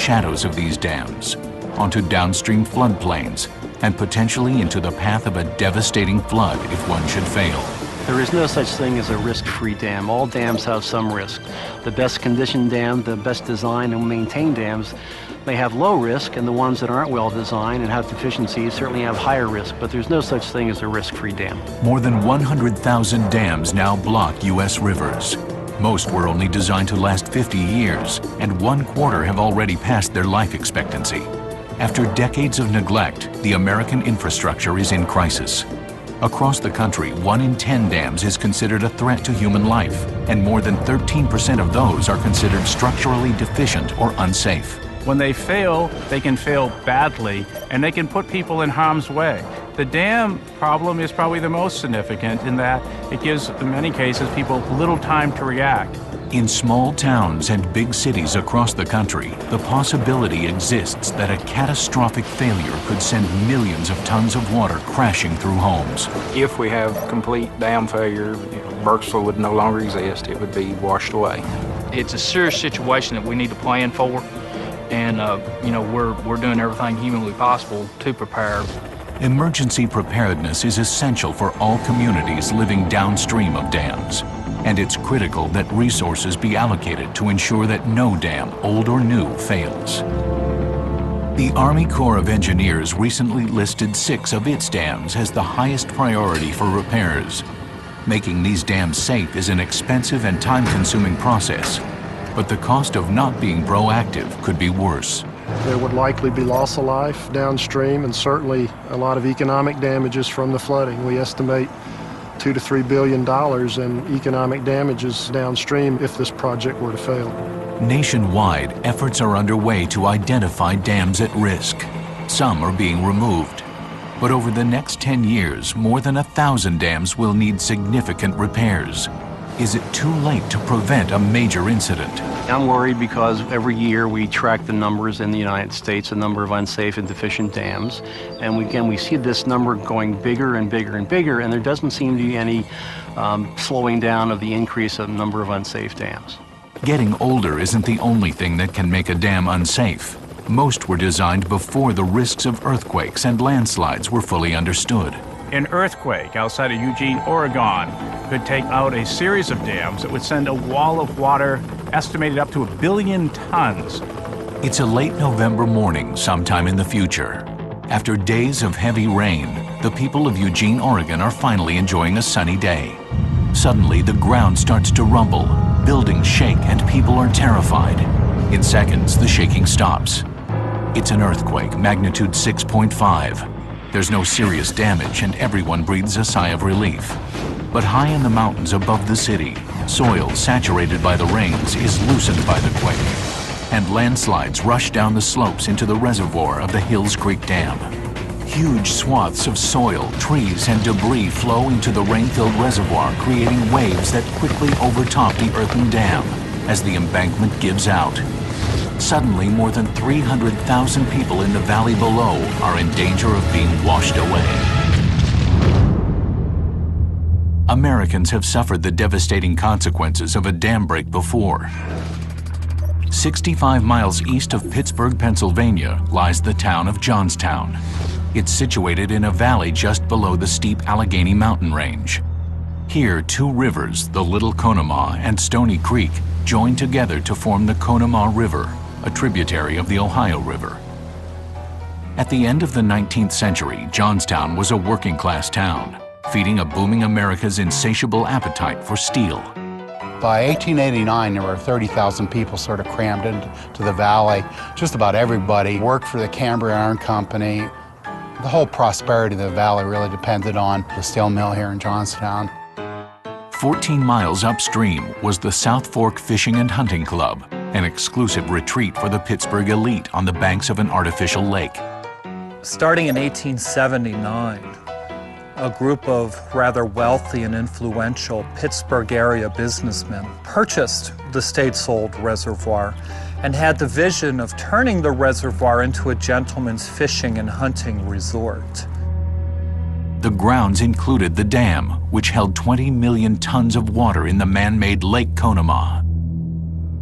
shadows of these dams, onto downstream floodplains, and potentially into the path of a devastating flood if one should fail. There is no such thing as a risk-free dam. All dams have some risk. The best conditioned dam, the best designed and maintained dams may have low risk, and the ones that aren't well designed and have deficiencies certainly have higher risk, but there's no such thing as a risk-free dam. More than 100,000 dams now block U.S. rivers. Most were only designed to last 50 years, and 1/4 have already passed their life expectancy. After decades of neglect, the American infrastructure is in crisis. Across the country, 1 in 10 dams is considered a threat to human life, and more than 13% of those are considered structurally deficient or unsafe. When they fail, they can fail badly, and they can put people in harm's way. The dam problem is probably the most significant in that it gives, in many cases, people little time to react. In small towns and big cities across the country, the possibility exists that a catastrophic failure could send millions of tons of water crashing through homes. If we have complete dam failure, Burkesville would no longer exist. It would be washed away. It's a serious situation that we need to plan for, and we're doing everything humanly possible to prepare. Emergency preparedness is essential for all communities living downstream of dams, and it's critical that resources be allocated to ensure that no dam, old or new, fails. The Army Corps of Engineers recently listed 6 of its dams as the highest priority for repairs. Making these dams safe is an expensive and time-consuming process, but the cost of not being proactive could be worse. There would likely be loss of life downstream and certainly a lot of economic damages from the flooding. We estimate $2 to $3 billion in economic damages downstream if this project were to fail. Nationwide, efforts are underway to identify dams at risk. Some are being removed. But over the next 10 years, more than 1,000 dams will need significant repairs. Is it too late to prevent a major incident? I'm worried because every year we track the numbers in the United States, the number of unsafe and deficient dams, and we see this number going bigger and bigger and bigger, and there doesn't seem to be any slowing down of the increase of number of unsafe dams. Getting older isn't the only thing that can make a dam unsafe. Most were designed before the risks of earthquakes and landslides were fully understood. An earthquake outside of Eugene, Oregon could take out a series of dams that would send a wall of water estimated up to 1 billion tons. It's a late November morning sometime in the future. After days of heavy rain, the people of Eugene, Oregon are finally enjoying a sunny day. Suddenly, the ground starts to rumble, buildings shake, and people are terrified. In seconds, the shaking stops. It's an earthquake, magnitude 6.5. There's no serious damage, and everyone breathes a sigh of relief. But high in the mountains above the city, soil saturated by the rains is loosened by the quake, and landslides rush down the slopes into the reservoir of the Hills Creek Dam. Huge swaths of soil, trees, and debris flow into the rain-filled reservoir, creating waves that quickly overtop the earthen dam as the embankment gives out. Suddenly, more than 300,000 people in the valley below are in danger of being washed away. Americans have suffered the devastating consequences of a dam break before. 65 miles east of Pittsburgh, Pennsylvania, lies the town of Johnstown. It's situated in a valley just below the steep Allegheny mountain range. Here, 2 rivers, the Little Conemaugh and Stony Creek, join together to form the Conemaugh River, a tributary of the Ohio River. At the end of the 19th century, Johnstown was a working-class town, feeding a booming America's insatiable appetite for steel. By 1889, there were 30,000 people sort of crammed into the valley. Just about everybody worked for the Cambria Iron Company. The whole prosperity of the valley really depended on the steel mill here in Johnstown. 14 miles upstream was the South Fork Fishing and Hunting Club, an exclusive retreat for the Pittsburgh elite on the banks of an artificial lake. Starting in 1879, a group of rather wealthy and influential Pittsburgh area businessmen purchased the state-sold reservoir and had the vision of turning the reservoir into a gentleman's fishing and hunting resort. The grounds included the dam, which held 20 million tons of water in the man-made Lake Conemaugh.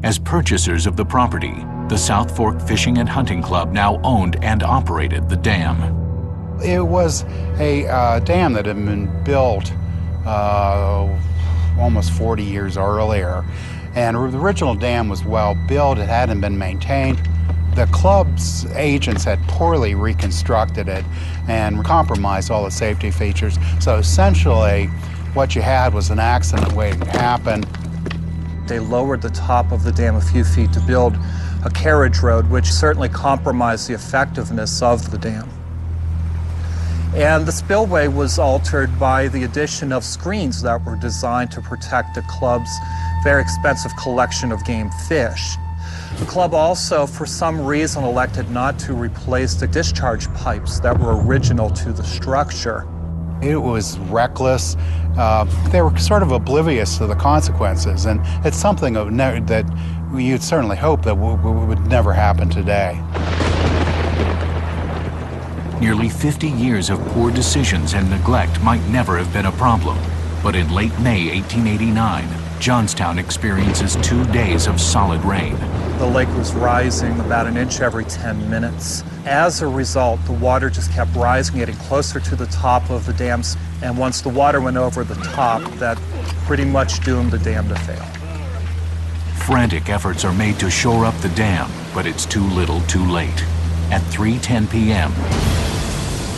As purchasers of the property, The South Fork Fishing and Hunting Club now owned and operated the dam. It was a dam that had been built almost 40 years earlier. And the original dam was well built, it hadn't been maintained. The club's agents had poorly reconstructed it and compromised all the safety features. So essentially, what you had was an accident waiting to happen. They lowered the top of the dam a few feet to build a carriage road, which certainly compromised the effectiveness of the dam. And the spillway was altered by the addition of screens that were designed to protect the club's very expensive collection of game fish. The club also, for some reason, elected not to replace the discharge pipes that were original to the structure. It was reckless. They were sort of oblivious to the consequences, and it's something that you'd certainly hope that would never happen today. Nearly 50 years of poor decisions and neglect might never have been a problem. But in late May 1889, Johnstown experiences 2 days of solid rain. The lake was rising about an inch every 10 minutes. As a result, the water just kept rising, getting closer to the top of the dams. And once the water went over the top, that pretty much doomed the dam to fail. Frantic efforts are made to shore up the dam, but it's too little too late. At 3:10 p.m.,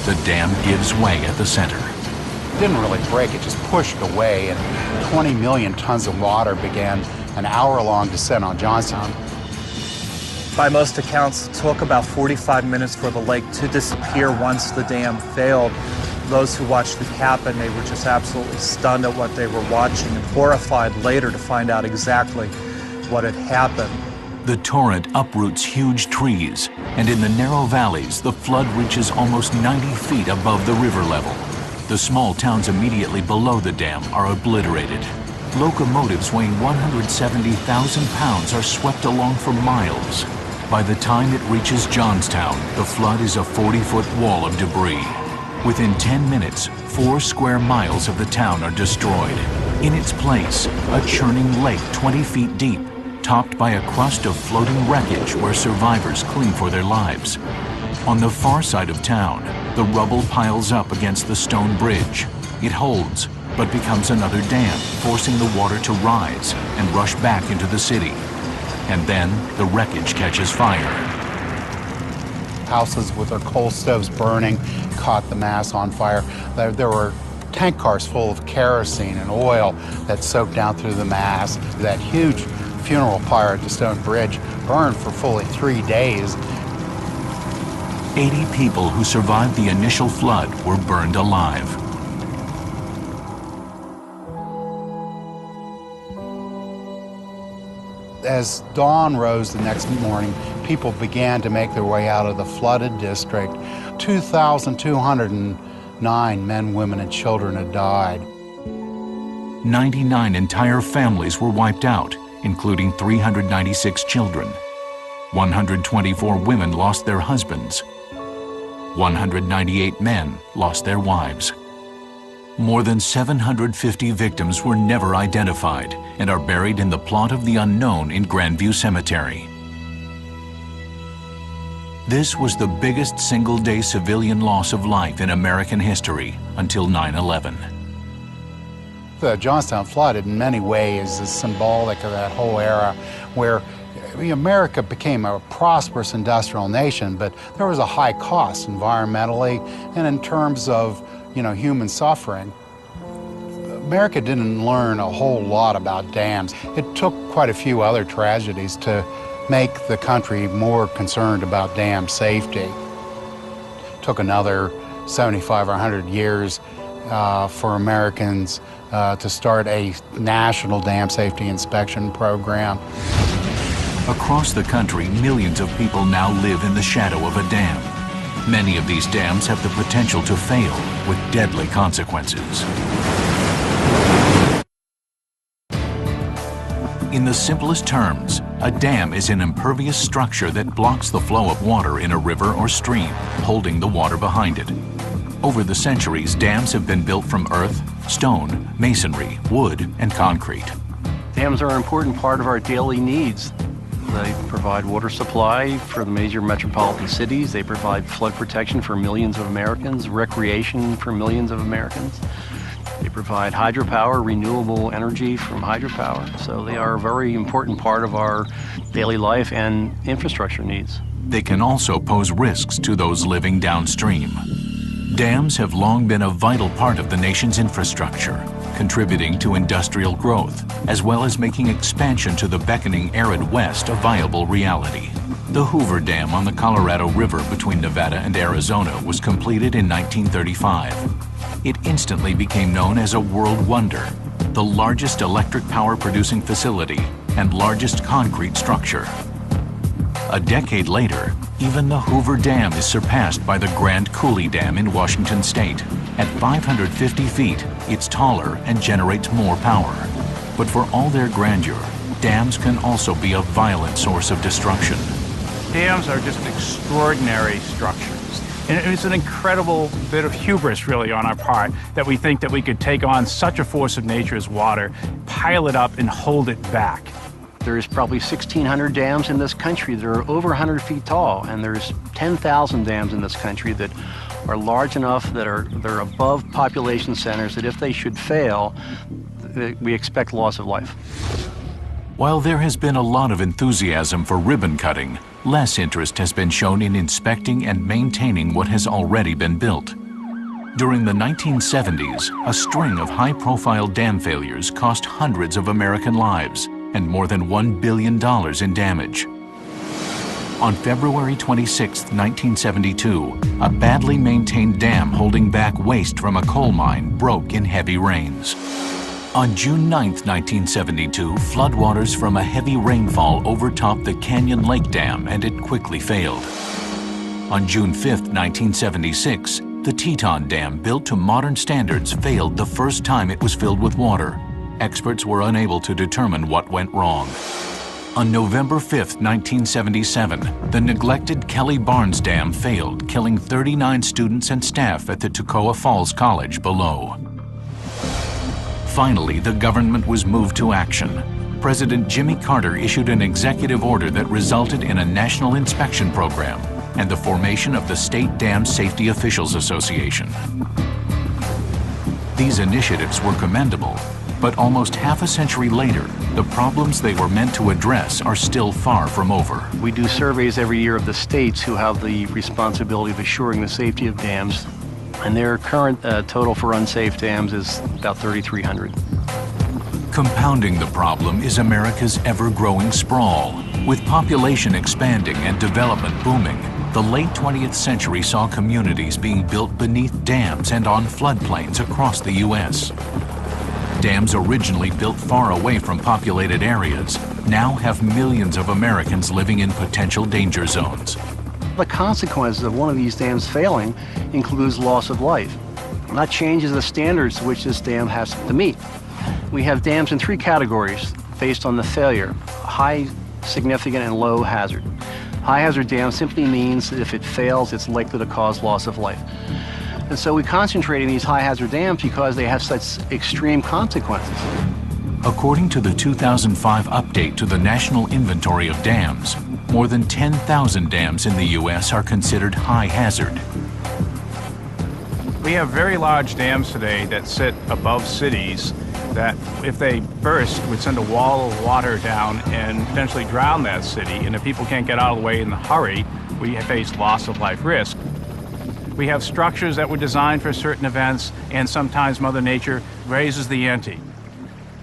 the dam gives way at the center. It didn't really break, it just pushed away, and 20 million tons of water began an hour-long descent on Johnstown. By most accounts, it took about 45 minutes for the lake to disappear once the dam failed. Those who watched it happen, they were just absolutely stunned at what they were watching and horrified later to find out exactly what had happened. The torrent uproots huge trees, and in the narrow valleys, the flood reaches almost 90 feet above the river level. The small towns immediately below the dam are obliterated. Locomotives weighing 170,000 pounds are swept along for miles. By the time it reaches Johnstown, the flood is a 40-foot wall of debris. Within 10 minutes, 4 square miles of the town are destroyed. In its place, a churning lake 20 feet deep, topped by a crust of floating wreckage where survivors cling for their lives. On the far side of town, the rubble piles up against the stone bridge. It holds, but becomes another dam, forcing the water to rise and rush back into the city. And then the wreckage catches fire. Houses with their coal stoves burning caught the mass on fire. There were tank cars full of kerosene and oil that soaked down through the mass. That huge funeral pyre at the stone bridge burned for fully 3 days. 80 people who survived the initial flood were burned alive. As dawn rose the next morning, people began to make their way out of the flooded district. 2,209 men, women, and children had died. 99 entire families were wiped out, including 396 children. 124 women lost their husbands. 198 men lost their wives. More than 750 victims were never identified and are buried in the plot of the unknown in Grandview Cemetery. This was the biggest single-day civilian loss of life in American history until 9/11. The Johnstown flood in many ways is symbolic of that whole era where America became a prosperous industrial nation, but there was a high cost environmentally and in terms of human suffering. America didn't learn a whole lot about dams. It took quite a few other tragedies to make the country more concerned about dam safety. It took another 75 or 100 years for Americans to start a national dam safety inspection program. Across the country, millions of people now live in the shadow of a dam. Many of these dams have the potential to fail with deadly consequences. In the simplest terms, a dam is an impervious structure that blocks the flow of water in a river or stream, holding the water behind it. Over the centuries, dams have been built from earth, stone, masonry, wood, and concrete. Dams are an important part of our daily needs. They provide water supply for the major metropolitan cities. They provide flood protection for millions of Americans, recreation for millions of Americans. They provide hydropower, renewable energy from hydropower. So they are a very important part of our daily life and infrastructure needs. They can also pose risks to those living downstream. Dams have long been a vital part of the nation's infrastructure, contributing to industrial growth, as well as making expansion to the beckoning arid West a viable reality. The Hoover Dam on the Colorado River between Nevada and Arizona was completed in 1935. It instantly became known as a world wonder, the largest electric power producing facility and largest concrete structure. A decade later, even the Hoover Dam is surpassed by the Grand Coulee Dam in Washington State. At 550 feet, it's taller and generates more power. But for all their grandeur, dams can also be a violent source of destruction. Dams are just extraordinary structures. And it's an incredible bit of hubris, really, on our part, that we think that we could take on such a force of nature as water, pile it up, and hold it back. There's probably 1,600 dams in this country that are over 100 feet tall, and there's 10,000 dams in this country that are large enough that they're above population centers that if they should fail, we expect loss of life. While there has been a lot of enthusiasm for ribbon cutting, less interest has been shown in inspecting and maintaining what has already been built. During the 1970s, a string of high-profile dam failures cost hundreds of American lives and more than $1 billion in damage. On February 26, 1972, a badly maintained dam holding back waste from a coal mine broke in heavy rains. On June 9, 1972, floodwaters from a heavy rainfall overtopped the Canyon Lake Dam and it quickly failed. On June 5, 1976, the Teton Dam, built to modern standards, failed the first time it was filled with water. Experts were unable to determine what went wrong. On November 5, 1977, the neglected Kelly Barnes Dam failed, killing 39 students and staff at the Toccoa Falls College below. Finally, the government was moved to action. President Jimmy Carter issued an executive order that resulted in a national inspection program and the formation of the State Dam Safety Officials Association. These initiatives were commendable, but almost half a century later, the problems they were meant to address are still far from over. We do surveys every year of the states who have the responsibility of assuring the safety of dams, and their current total for unsafe dams is about 3,300. Compounding the problem is America's ever-growing sprawl. With population expanding and development booming, the late 20th century saw communities being built beneath dams and on floodplains across the U.S. Dams originally built far away from populated areas now have millions of Americans living in potential danger zones. The consequences of one of these dams failing includes loss of life. And that changes the standards to which this dam has to meet. We have dams in three categories based on the failure: high, significant, and low hazard. High hazard dam simply means that if it fails, it's likely to cause loss of life. And so we concentrate on these high hazard dams because they have such extreme consequences. According to the 2005 update to the National Inventory of Dams, more than 10,000 dams in the U.S. are considered high hazard. We have very large dams today that sit above cities that, if they burst, would send a wall of water down and potentially drown that city. And if people can't get out of the way in a hurry, we face loss of life risk. We have structures that were designed for certain events, and sometimes Mother Nature raises the ante.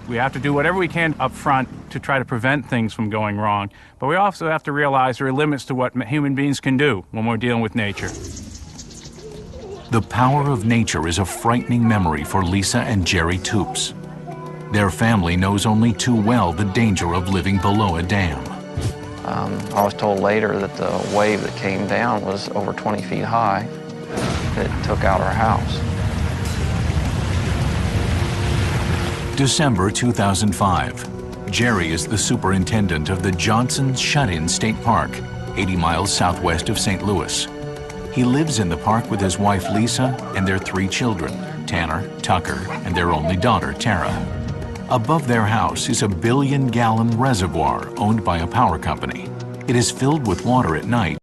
We have to do whatever we can up front to try to prevent things from going wrong, but we also have to realize there are limits to what human beings can do when we're dealing with nature. The power of nature is a frightening memory for Lisa and Jerry Toops. Their family knows only too well the danger of living below a dam. I was told later that the wave that came down was over 20 feet high that took out our house. December 2005. Jerry is the superintendent of the Johnson Shut-In State Park, 80 miles southwest of St. Louis. He lives in the park with his wife Lisa and their 3 children, Tanner, Tucker, and their only daughter, Tara. Above their house is a billion-gallon reservoir owned by a power company. It is filled with water at night.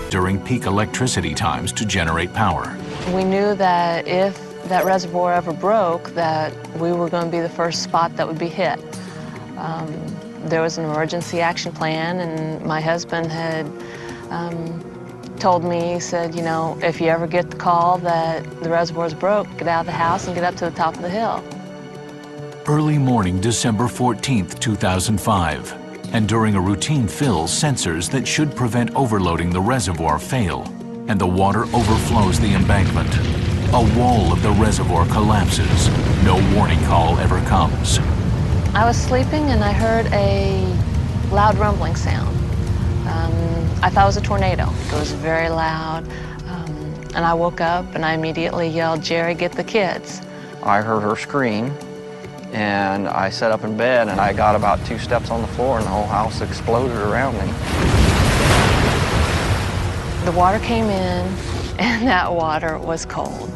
During peak electricity times to generate power. We knew that if that reservoir ever broke, that we were going to be the first spot that would be hit. There was an emergency action plan, and my husband had told me, he said, you know, if you ever get the call that the reservoir's broke, get out of the house and get up to the top of the hill. Early morning, December 14th, 2005. And during a routine fill, sensors that should prevent overloading the reservoir fail, and the water overflows the embankment. A wall of the reservoir collapses. No warning call ever comes. I was sleeping and I heard a loud rumbling sound. I thought it was a tornado. It was very loud. And I woke up and I immediately yelled, "Jerry, get the kids." I heard her scream, and I sat up in bed and I got about 2 steps on the floor and the whole house exploded around me. The water came in and that water was cold.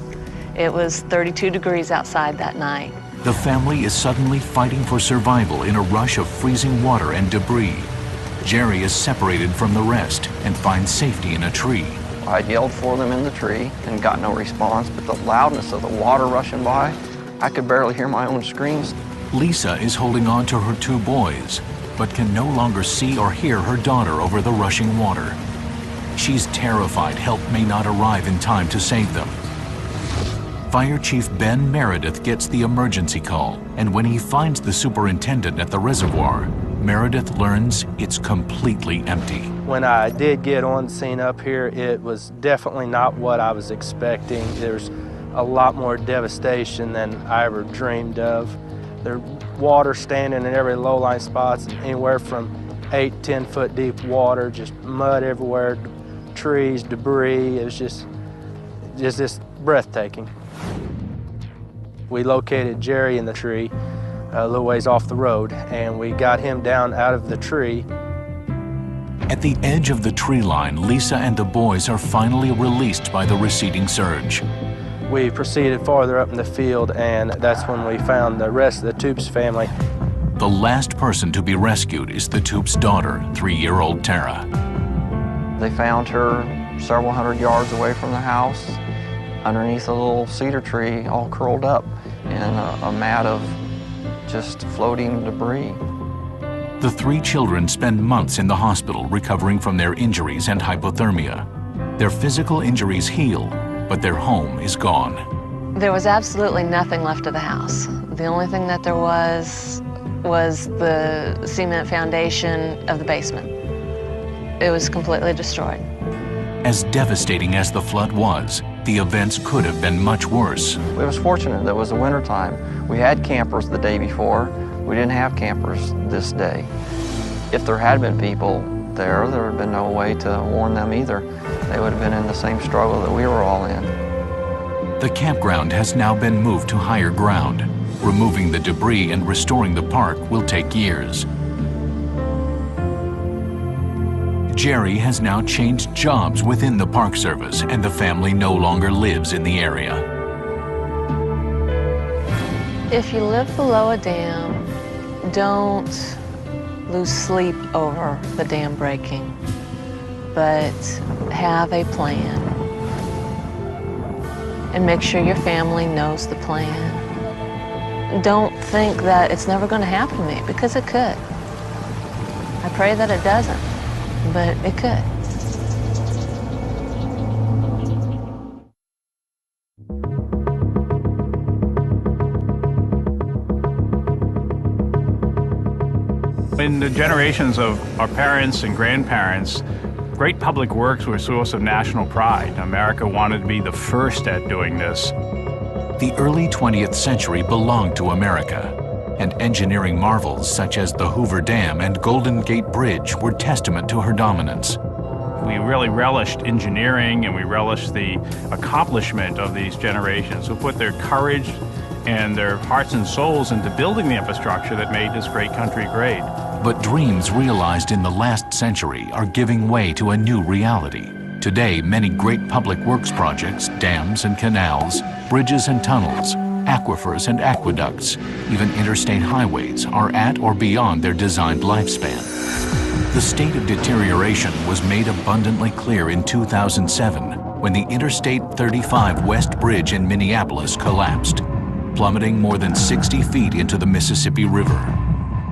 It was 32 degrees outside that night. The family is suddenly fighting for survival in a rush of freezing water and debris. Jerry is separated from the rest and finds safety in a tree. I yelled for them in the tree and got no response, but the loudness of the water rushing by, I could barely hear my own screams. Lisa is holding on to her 2 boys, but can no longer see or hear her daughter over the rushing water. She's terrified help may not arrive in time to save them. Fire Chief Ben Meredith gets the emergency call, and when he finds the superintendent at the reservoir, Meredith learns it's completely empty. When I did get on scene up here, it was definitely not what I was expecting. There's a lot more devastation than I ever dreamed of. There's water standing in every low-lying spots, anywhere from 8-10 foot deep water, just mud everywhere, trees, debris. It was just breathtaking. We located Jerry in the tree a little ways off the road, and we got him down out of the tree. At the edge of the tree line, Lisa and the boys are finally released by the receding surge. We proceeded farther up in the field, and that's when we found the rest of the Toops family. The last person to be rescued is the Toops' daughter, 3-year-old Tara. They found her several hundred yards away from the house, underneath a little cedar tree, all curled up in a mat of just floating debris. The 3 children spend months in the hospital recovering from their injuries and hypothermia. Their physical injuries heal, but their home is gone. There was absolutely nothing left of the house. The only thing that there was the cement foundation of the basement. It was completely destroyed. As devastating as the flood was, the events could have been much worse. We was fortunate that it was the wintertime. We had campers the day before. We didn't have campers this day. If there had been people there would have been no way to warn them either. They would have been in the same struggle that we were all in. The campground has now been moved to higher ground. Removing the debris and restoring the park will take years. Jerry has now changed jobs within the Park Service, and the family no longer lives in the area. If you live below a dam, don't lose sleep over the dam breaking, but have a plan. And make sure your family knows the plan. Don't think that it's never going to happen to me, because it could. I pray that it doesn't, but it could. In the generations of our parents and grandparents, great public works were a source of national pride. America wanted to be the first at doing this. The early 20th century belonged to America, and engineering marvels such as the Hoover Dam and Golden Gate Bridge were testament to her dominance. We really relished engineering, and we relished the accomplishment of these generations who put their courage and their hearts and souls into building the infrastructure that made this great country great. But dreams realized in the last century are giving way to a new reality. Today, many great public works projects, dams and canals, bridges and tunnels, aquifers and aqueducts, even interstate highways are at or beyond their designed lifespan. The state of deterioration was made abundantly clear in 2007 when the Interstate 35 West Bridge in Minneapolis collapsed, plummeting more than 60 feet into the Mississippi River.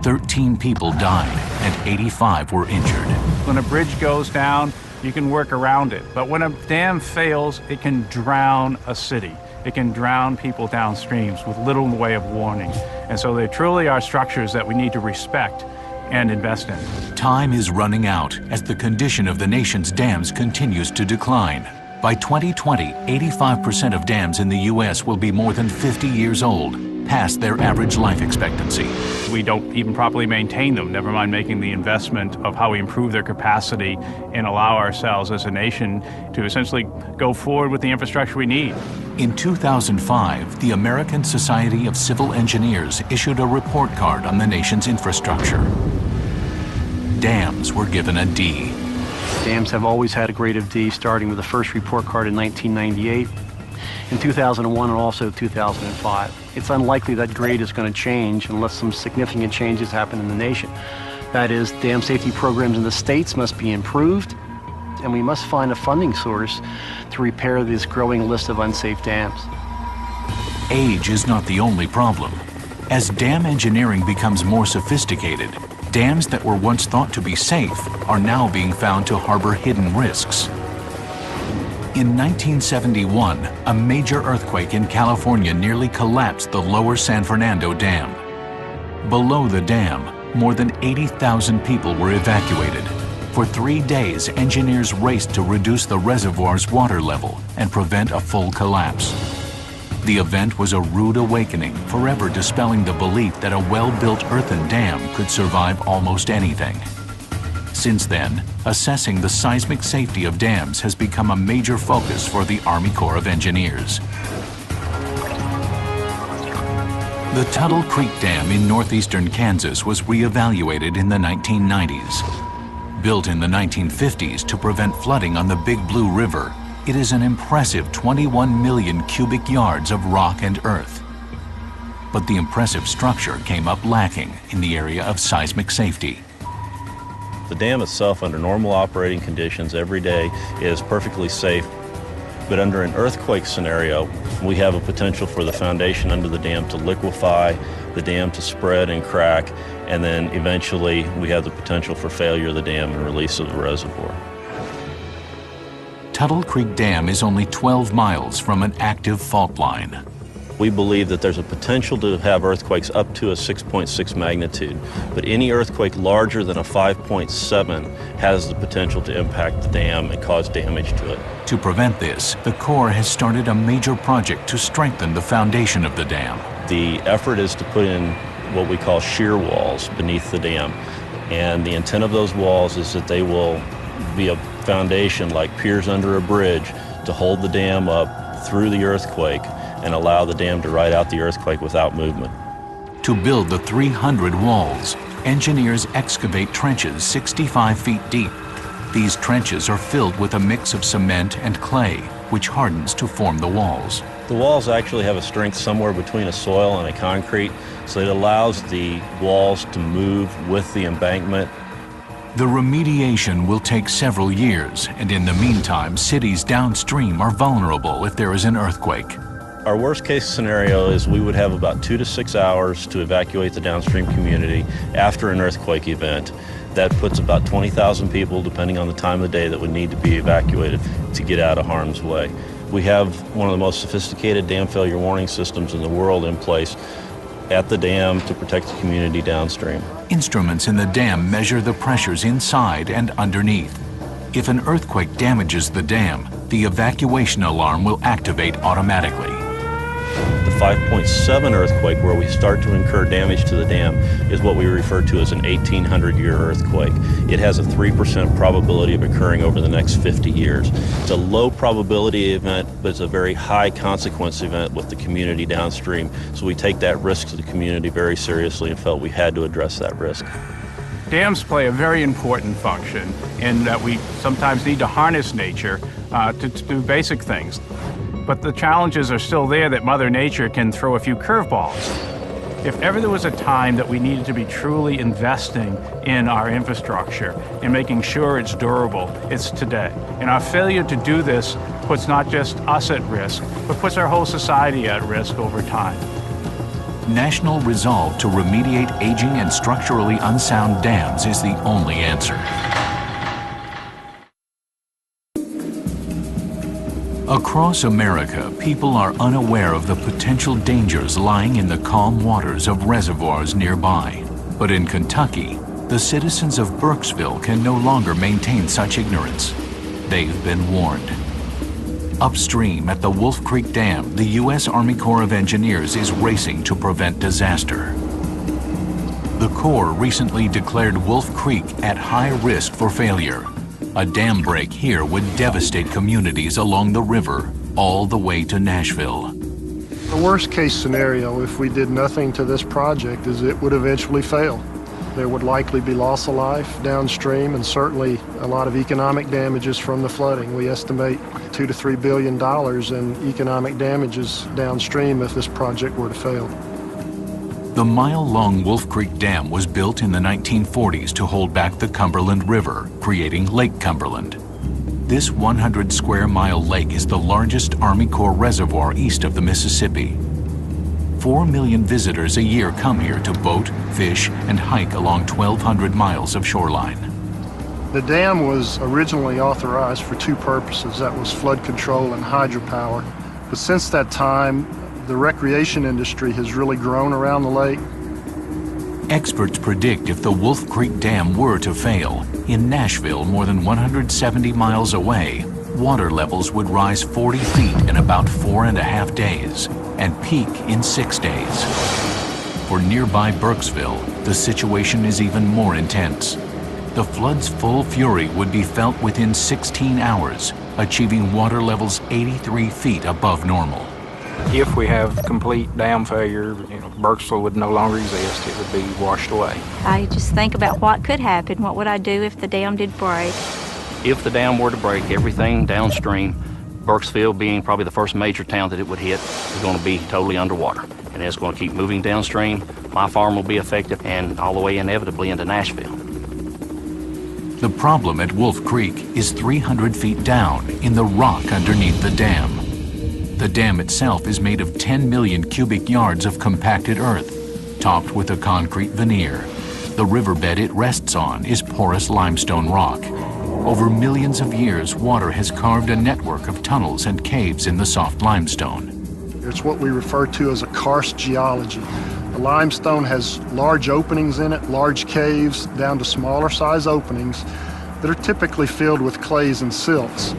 13 people died and 85 were injured. When a bridge goes down, you can work around it. But when a dam fails, it can drown a city. It can drown people downstreams with little in the way of warning. And so they truly are structures that we need to respect and invest in. Time is running out as the condition of the nation's dams continues to decline. By 2020, 85% of dams in the U.S. will be more than 50 years old, past their average life expectancy. We don't even properly maintain them, never mind making the investment of how we improve their capacity and allow ourselves as a nation to essentially go forward with the infrastructure we need. In 2005, the American Society of Civil Engineers issued a report card on the nation's infrastructure. Dams were given a D. Dams have always had a grade of D, starting with the first report card in 1998, in 2001, and also 2005. It's unlikely that grade is going to change unless some significant changes happen in the nation. That is, dam safety programs in the states must be improved, and we must find a funding source to repair this growing list of unsafe dams. Age is not the only problem. As dam engineering becomes more sophisticated, dams that were once thought to be safe are now being found to harbor hidden risks. In 1971, a major earthquake in California nearly collapsed the Lower San Fernando Dam. Below the dam, more than 80,000 people were evacuated. For 3 days, engineers raced to reduce the reservoir's water level and prevent a full collapse. The event was a rude awakening, forever dispelling the belief that a well-built earthen dam could survive almost anything. Since then, assessing the seismic safety of dams has become a major focus for the Army Corps of Engineers. The Tuttle Creek Dam in northeastern Kansas was reevaluated in the 1990s. Built in the 1950s to prevent flooding on the Big Blue River, it is an impressive 21 million cubic yards of rock and earth. But the impressive structure came up lacking in the area of seismic safety. The dam itself, under normal operating conditions every day, is perfectly safe. But under an earthquake scenario, we have a potential for the foundation under the dam to liquefy, the dam to spread and crack, and then eventually we have the potential for failure of the dam and release of the reservoir. Tuttle Creek Dam is only 12 miles from an active fault line. We believe that there's a potential to have earthquakes up to a 6.6 magnitude, but any earthquake larger than a 5.7 has the potential to impact the dam and cause damage to it. To prevent this, the Corps has started a major project to strengthen the foundation of the dam. The effort is to put in what we call shear walls beneath the dam, and the intent of those walls is that they will be a foundation like piers under a bridge to hold the dam up through the earthquake and allow the dam to ride out the earthquake without movement. To build the 300 walls, engineers excavate trenches 65 feet deep. These trenches are filled with a mix of cement and clay, which hardens to form the walls. The walls actually have a strength somewhere between a soil and a concrete, so it allows the walls to move with the embankment. The remediation will take several years, and in the meantime, cities downstream are vulnerable if there is an earthquake. Our worst case scenario is we would have about 2 to 6 hours to evacuate the downstream community after an earthquake event. That puts about 20,000 people, depending on the time of the day, that would need to be evacuated to get out of harm's way. We have one of the most sophisticated dam failure warning systems in the world in place at the dam to protect the community downstream. Instruments in the dam measure the pressures inside and underneath. If an earthquake damages the dam, the evacuation alarm will activate automatically. The 5.7 earthquake, where we start to incur damage to the dam, is what we refer to as an 1,800-year earthquake. It has a 3% probability of occurring over the next 50 years. It's a low probability event, but it's a very high consequence event with the community downstream. So we take that risk to the community very seriously and felt we had to address that risk. Dams play a very important function in that we sometimes need to harness nature to do basic things. But the challenges are still there that Mother Nature can throw a few curveballs. If ever there was a time that we needed to be truly investing in our infrastructure and making sure it's durable, it's today. And our failure to do this puts not just us at risk, but puts our whole society at risk over time. National resolve to remediate aging and structurally unsound dams is the only answer. Across America, people are unaware of the potential dangers lying in the calm waters of reservoirs nearby. But in Kentucky, the citizens of Burkesville can no longer maintain such ignorance. They've been warned. Upstream at the Wolf Creek Dam, the U.S. Army Corps of Engineers is racing to prevent disaster. The Corps recently declared Wolf Creek at high risk for failure. A dam break here would devastate communities along the river all the way to Nashville. The worst case scenario, if we did nothing to this project, is it would eventually fail. There would likely be loss of life downstream and certainly a lot of economic damages from the flooding. We estimate $2 to $3 billion in economic damages downstream if this project were to fail. The mile-long Wolf Creek Dam was built in the 1940s to hold back the Cumberland River, creating Lake Cumberland. This 100-square-mile lake is the largest Army Corps reservoir east of the Mississippi. 4 million visitors a year come here to boat, fish, and hike along 1,200 miles of shoreline. The dam was originally authorized for two purposes. That was flood control and hydropower. But since that time, the recreation industry has really grown around the lake. Experts predict if the Wolf Creek Dam were to fail, in Nashville, more than 170 miles away, water levels would rise 40 feet in about 4.5 days and peak in 6 days. For nearby Burkesville, the situation is even more intense. The flood's full fury would be felt within 16 hours, achieving water levels 83 feet above normal. If we have complete dam failure, Burkesville would no longer exist. It would be washed away. I just think about what could happen. What would I do if the dam did break? If the dam were to break, everything downstream, Burkesville being probably the first major town that it would hit, is going to be totally underwater. And it's going to keep moving downstream. My farm will be affected and all the way inevitably into Nashville. The problem at Wolf Creek is 300 feet down in the rock underneath the dam. The dam itself is made of 10 million cubic yards of compacted earth, topped with a concrete veneer. The riverbed it rests on is porous limestone rock. Over millions of years, water has carved a network of tunnels and caves in the soft limestone. It's what we refer to as a karst geology. The limestone has large openings in it, large caves, down to smaller size openings that are typically filled with clays and silts.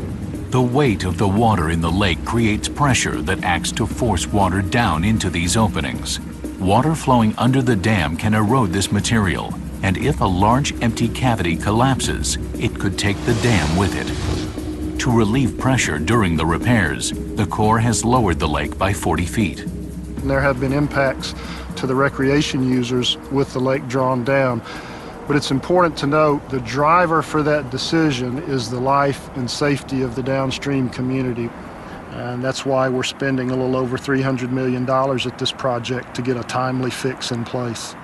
The weight of the water in the lake creates pressure that acts to force water down into these openings. Water flowing under the dam can erode this material, and if a large empty cavity collapses, it could take the dam with it. To relieve pressure during the repairs, the Corps has lowered the lake by 40 feet. And there have been impacts to the recreation users with the lake drawn down. But it's important to note the driver for that decision is the life and safety of the downstream community. And that's why we're spending a little over $300 million at this project to get a timely fix in place.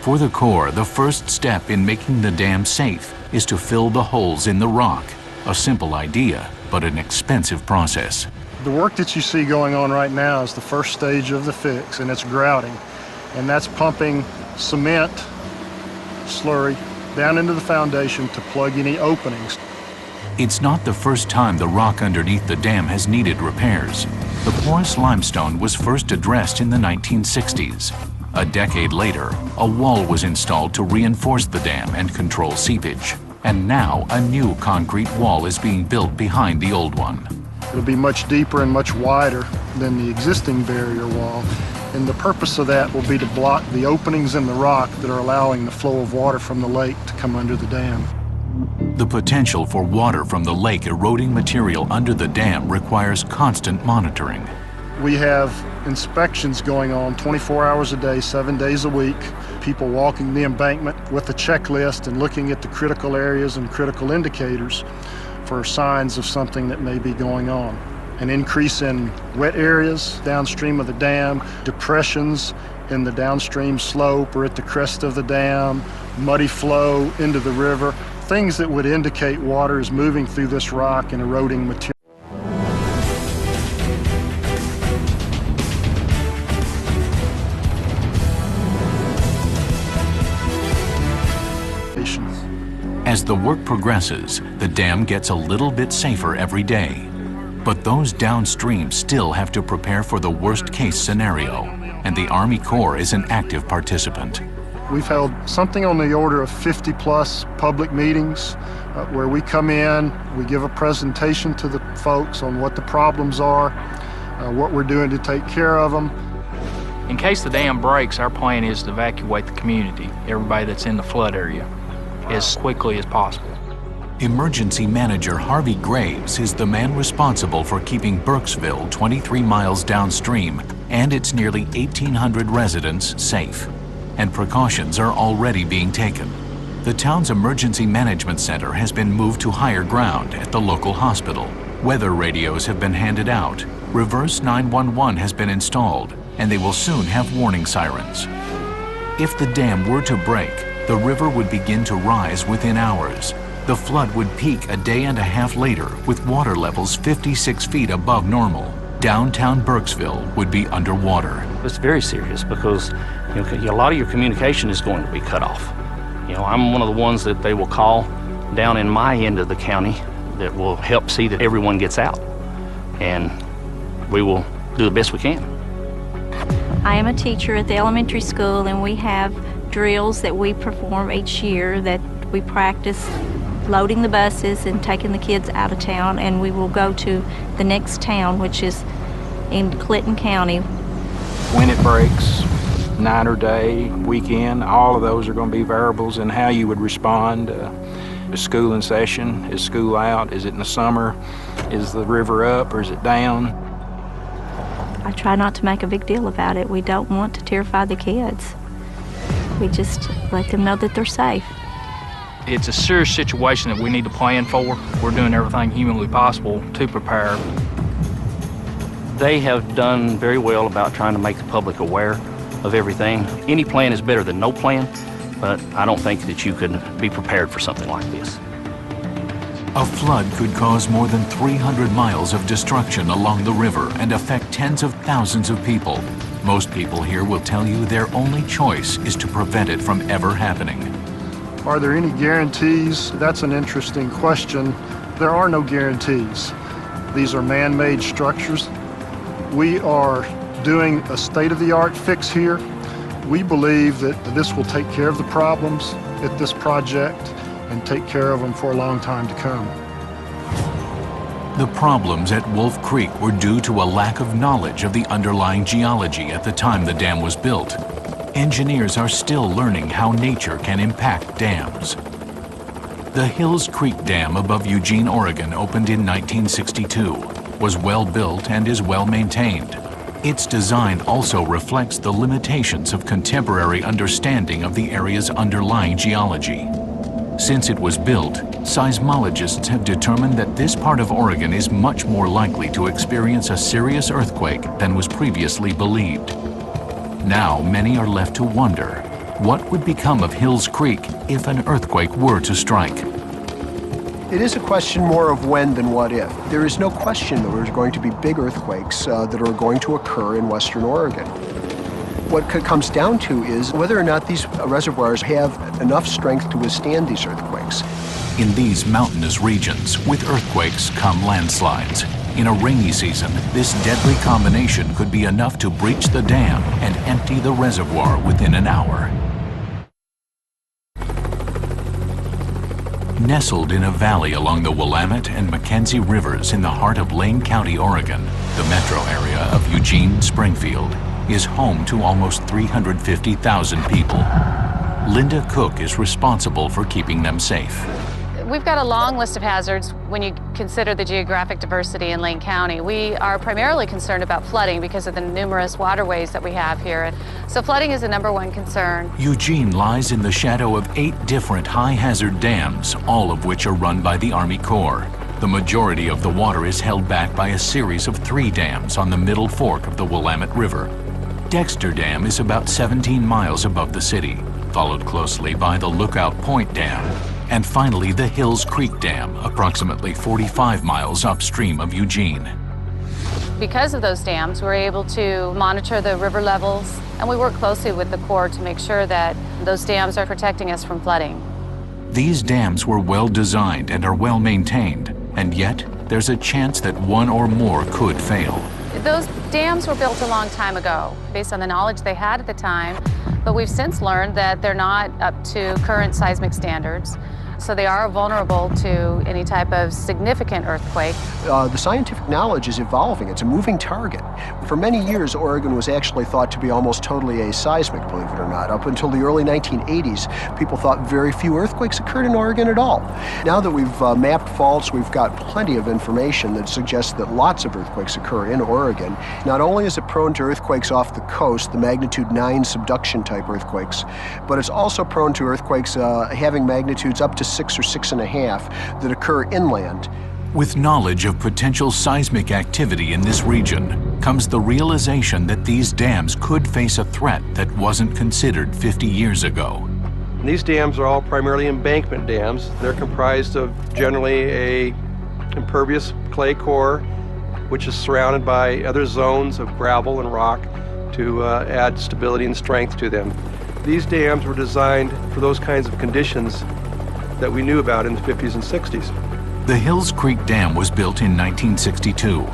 For the Corps, the first step in making the dam safe is to fill the holes in the rock. A simple idea, but an expensive process. The work that you see going on right now is the first stage of the fix, and it's grouting. And that's pumping cement slurry down into the foundation to plug any openings. It's not the first time the rock underneath the dam has needed repairs. The porous limestone was first addressed in the 1960s. A decade later, a wall was installed to reinforce the dam and control seepage. And now a new concrete wall is being built behind the old one. It'll be much deeper and much wider than the existing barrier wall. And the purpose of that will be to block the openings in the rock that are allowing the flow of water from the lake to come under the dam. The potential for water from the lake eroding material under the dam requires constant monitoring. We have inspections going on 24 hours a day, 7 days a week, people walking the embankment with a checklist and looking at the critical areas and critical indicators for signs of something that may be going on. An increase in wet areas downstream of the dam, depressions in the downstream slope or at the crest of the dam, muddy flow into the river, things that would indicate water is moving through this rock and eroding material. As the work progresses, the dam gets a little bit safer every day. But those downstream still have to prepare for the worst-case scenario, and the Army Corps is an active participant. We've held something on the order of 50-plus public meetings where we come in, we give a presentation to the folks on what the problems are, what we're doing to take care of them. In case the dam breaks, our plan is to evacuate the community, everybody that's in the flood area, as quickly as possible. Emergency Manager Harvey Graves is the man responsible for keeping Burkesville 23 miles downstream and its nearly 1,800 residents safe. And precautions are already being taken. The town's emergency management center has been moved to higher ground at the local hospital. Weather radios have been handed out. Reverse 911 has been installed, and they will soon have warning sirens. If the dam were to break, the river would begin to rise within hours. The flood would peak a day and a half later with water levels 56 feet above normal. Downtown Burkesville would be underwater. It's very serious because a lot of your communication is going to be cut off. I'm one of the ones that they will call down in my end of the county that will help see that everyone gets out. And we will do the best we can. I am a teacher at the elementary school, and we have drills that we perform each year that we practice loading the buses and taking the kids out of town, and we will go to the next town, which is in Clinton County. When it breaks, night or day, weekend, all of those are going to be variables in how you would respond. Is school in session? Is school out? Is it in the summer? Is the river up or is it down? I try not to make a big deal about it. We don't want to terrify the kids. We just let them know that they're safe. It's a serious situation that we need to plan for. We're doing everything humanly possible to prepare. They have done very well about trying to make the public aware of everything. Any plan is better than no plan, but I don't think that you could be prepared for something like this. A flood could cause more than 300 miles of destruction along the river and affect tens of thousands of people. Most people here will tell you their only choice is to prevent it from ever happening. Are there any guarantees? That's an interesting question. There are no guarantees. These are man-made structures. We are doing a state-of-the-art fix here. We believe that this will take care of the problems at this project and take care of them for a long time to come. The problems at Wolf Creek were due to a lack of knowledge of the underlying geology at the time the dam was built. Engineers are still learning how nature can impact dams. The Hills Creek Dam above Eugene, Oregon opened in 1962, was well built and is well maintained. Its design also reflects the limitations of contemporary understanding of the area's underlying geology. Since it was built, seismologists have determined that this part of Oregon is much more likely to experience a serious earthquake than was previously believed. Now, many are left to wonder, what would become of Hills Creek if an earthquake were to strike? It is a question more of when than what if. There is no question that there's going to be big earthquakes that are going to occur in Western Oregon. What it comes down to is whether or not these reservoirs have enough strength to withstand these earthquakes. In these mountainous regions, with earthquakes come landslides. In a rainy season, this deadly combination could be enough to breach the dam and empty the reservoir within an hour. Nestled in a valley along the Willamette and Mackenzie rivers in the heart of Lane County, Oregon, the metro area of Eugene-Springfield is home to almost 350,000 people. Linda Cook is responsible for keeping them safe. We've got a long list of hazards when you consider the geographic diversity in Lane County. We are primarily concerned about flooding because of the numerous waterways that we have here. So flooding is the #1 concern. Eugene lies in the shadow of 8 different high-hazard dams, all of which are run by the Army Corps. The majority of the water is held back by a series of 3 dams on the middle fork of the Willamette River. Dexter Dam is about 17 miles above the city, followed closely by the Lookout Point Dam, and finally the Hills Creek Dam, approximately 45 miles upstream of Eugene. Because of those dams, we're able to monitor the river levels, and we work closely with the Corps to make sure that those dams are protecting us from flooding. These dams were well designed and are well maintained, and yet there's a chance that one or more could fail. Those dams were built a long time ago, based on the knowledge they had at the time, but we've since learned that they're not up to current seismic standards. So they are vulnerable to any type of significant earthquake. The scientific knowledge is evolving. It's a moving target. For many years, Oregon was actually thought to be almost totally aseismic, believe it or not. Up until the early 1980s, people thought very few earthquakes occurred in Oregon at all. Now that we've mapped faults, we've got plenty of information that suggests that lots of earthquakes occur in Oregon. Not only is it prone to earthquakes off the coast, the magnitude 9 subduction type earthquakes, but it's also prone to earthquakes having magnitudes up to 6 or 6.5 that occur inland. With knowledge of potential seismic activity in this region comes the realization that these dams could face a threat that wasn't considered 50 years ago. These dams are all primarily embankment dams. They're comprised of generally a impervious clay core, which is surrounded by other zones of gravel and rock to add stability and strength to them. These dams were designed for those kinds of conditions that we knew about in the 50s and 60s. The Hills Creek Dam was built in 1962,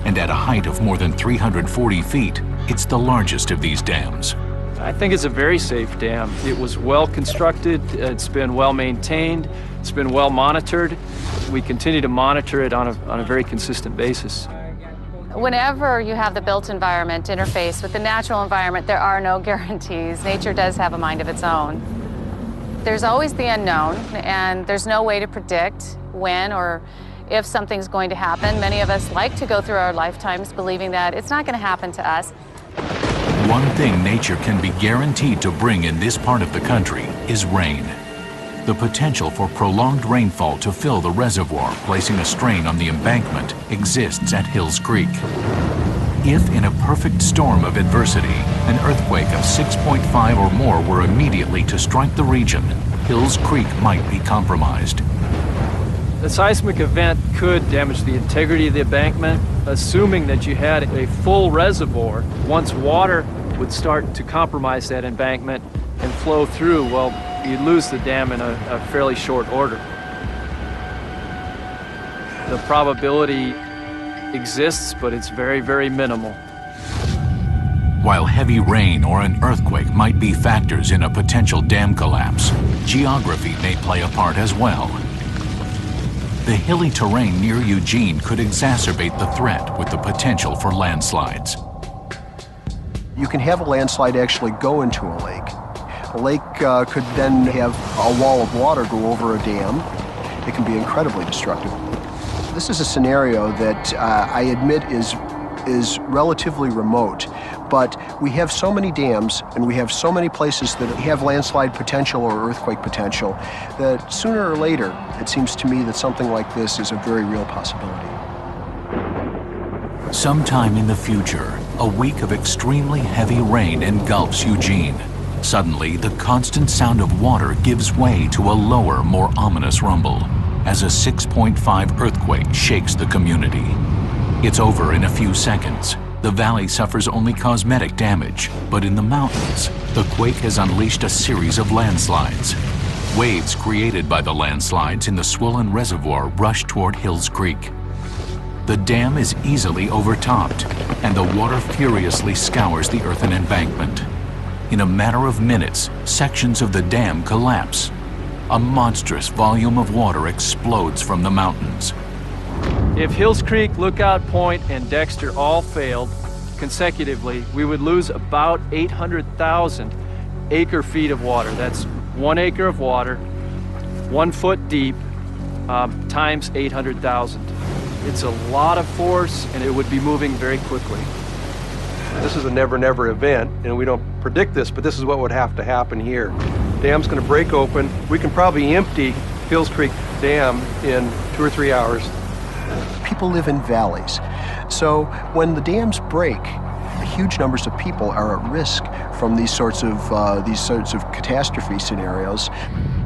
and at a height of more than 340 feet, it's the largest of these dams. I think it's a very safe dam. It was well constructed, it's been well maintained, it's been well monitored. We continue to monitor it on a very consistent basis. Whenever you have the built environment interface with the natural environment, there are no guarantees. Nature does have a mind of its own. There's always the unknown, and there's no way to predict when or if something's going to happen. Many of us like to go through our lifetimes believing that it's not going to happen to us. One thing nature can be guaranteed to bring in this part of the country is rain. The potential for prolonged rainfall to fill the reservoir, placing a strain on the embankment, exists at Hills Creek. If in a perfect storm of adversity, an earthquake of 6.5 or more were immediately to strike the region, Hills Creek might be compromised. A seismic event could damage the integrity of the embankment, assuming that you had a full reservoir. Once water would start to compromise that embankment and flow through, well, you'd lose the dam in a fairly short order. The probability exists, but it's very, very minimal. While heavy rain or an earthquake might be factors in a potential dam collapse, geography may play a part as well. The hilly terrain near Eugene could exacerbate the threat with the potential for landslides. You can have a landslide actually go into a lake. A lake could then have a wall of water go over a dam. It can be incredibly destructive. This is a scenario that I admit is relatively remote, but we have so many dams and we have so many places that have landslide potential or earthquake potential that sooner or later it seems to me that something like this is a very real possibility. Sometime in the future, a week of extremely heavy rain engulfs Eugene. Suddenly, the constant sound of water gives way to a lower, more ominous rumble as a 6.5 earthquake shakes the community. It's over in a few seconds. The valley suffers only cosmetic damage, but in the mountains, the quake has unleashed a series of landslides. Waves created by the landslides in the swollen reservoir rush toward Hills Creek. The dam is easily overtopped, and the water furiously scours the earthen embankment. In a matter of minutes, sections of the dam collapse. A monstrous volume of water explodes from the mountains. If Hills Creek, Lookout Point, and Dexter all failed consecutively, we would lose about 800,000 acre-feet of water. That's 1 acre of water, 1 foot deep, times 800,000. It's a lot of force, and it would be moving very quickly. This is a never-never event, and we don't predict this, but this is what would have to happen here. Dam's going to break open. We can probably empty Hills Creek Dam in 2 or 3 hours. People live in valleys, so when the dams break, huge numbers of people are at risk from these sorts of catastrophe scenarios.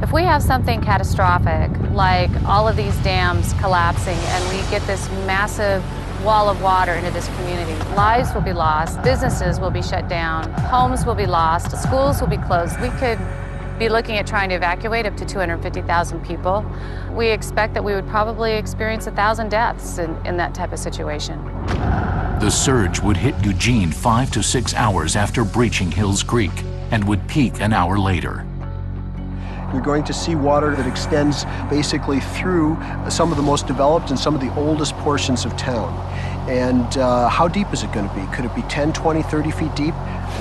If we have something catastrophic, like all of these dams collapsing, and we get this massive wall of water into this community, lives will be lost, businesses will be shut down, homes will be lost, schools will be closed. We could be looking at trying to evacuate up to 250,000 people. We expect that we would probably experience 1,000 deaths in that type of situation. The surge would hit Eugene 5 to 6 hours after breaching Hills Creek and would peak an hour later. You're going to see water that extends basically through some of the most developed and some of the oldest portions of town. And how deep is it going to be? Could it be 10, 20, 30 feet deep?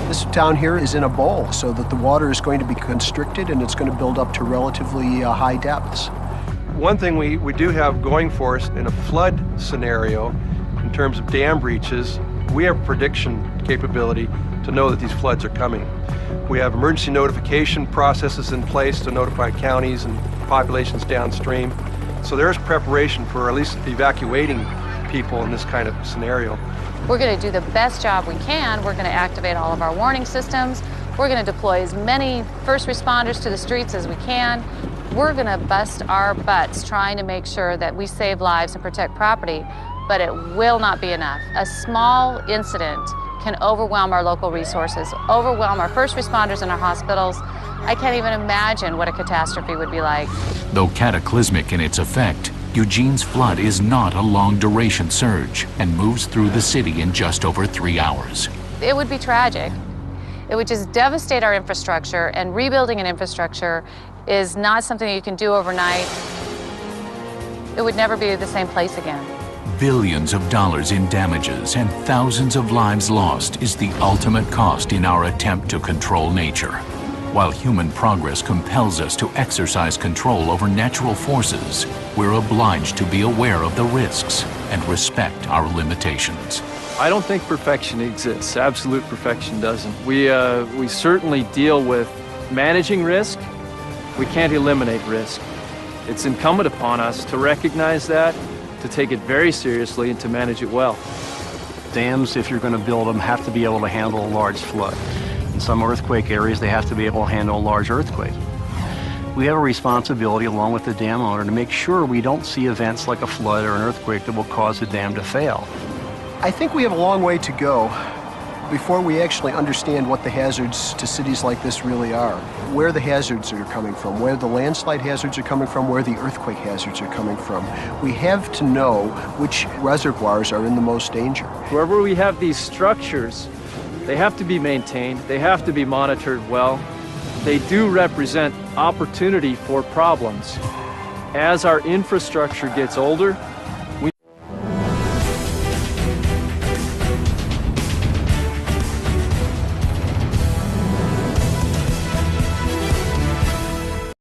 This town here is in a bowl, so that the water is going to be constricted and it's going to build up to relatively high depths. One thing we do have going for us in a flood scenario, in terms of dam breaches, we have prediction capability to know that these floods are coming. We have emergency notification processes in place to notify counties and populations downstream. So there's preparation for at least evacuating people in this kind of scenario. We're going to do the best job we can. We're going to activate all of our warning systems. We're going to deploy as many first responders to the streets as we can. We're going to bust our butts trying to make sure that we save lives and protect property, but it will not be enough. A small incident can overwhelm our local resources, overwhelm our first responders in our hospitals. I can't even imagine what a catastrophe would be like. Though cataclysmic in its effect, Eugene's flood is not a long-duration surge and moves through the city in just over 3 hours. It would be tragic. It would just devastate our infrastructure, and rebuilding an infrastructure is not something you can do overnight. It would never be the same place again. Billions of dollars in damages and thousands of lives lost is the ultimate cost in our attempt to control nature. While human progress compels us to exercise control over natural forces, we're obliged to be aware of the risks and respect our limitations. I don't think perfection exists. Absolute perfection doesn't. We certainly deal with managing risk. We can't eliminate risk. It's incumbent upon us to recognize that, to take it very seriously, and to manage it well. Dams, if you're going to build them, have to be able to handle a large flood. In some earthquake areas, they have to be able to handle a large earthquake. We have a responsibility, along with the dam owner, to make sure we don't see events like a flood or an earthquake that will cause the dam to fail. I think we have a long way to go before we actually understand what the hazards to cities like this really are, where the hazards are coming from, where the landslide hazards are coming from, where the earthquake hazards are coming from. We have to know which reservoirs are in the most danger. Wherever we have these structures, they have to be maintained, they have to be monitored well. They do represent opportunity for problems. As our infrastructure gets older,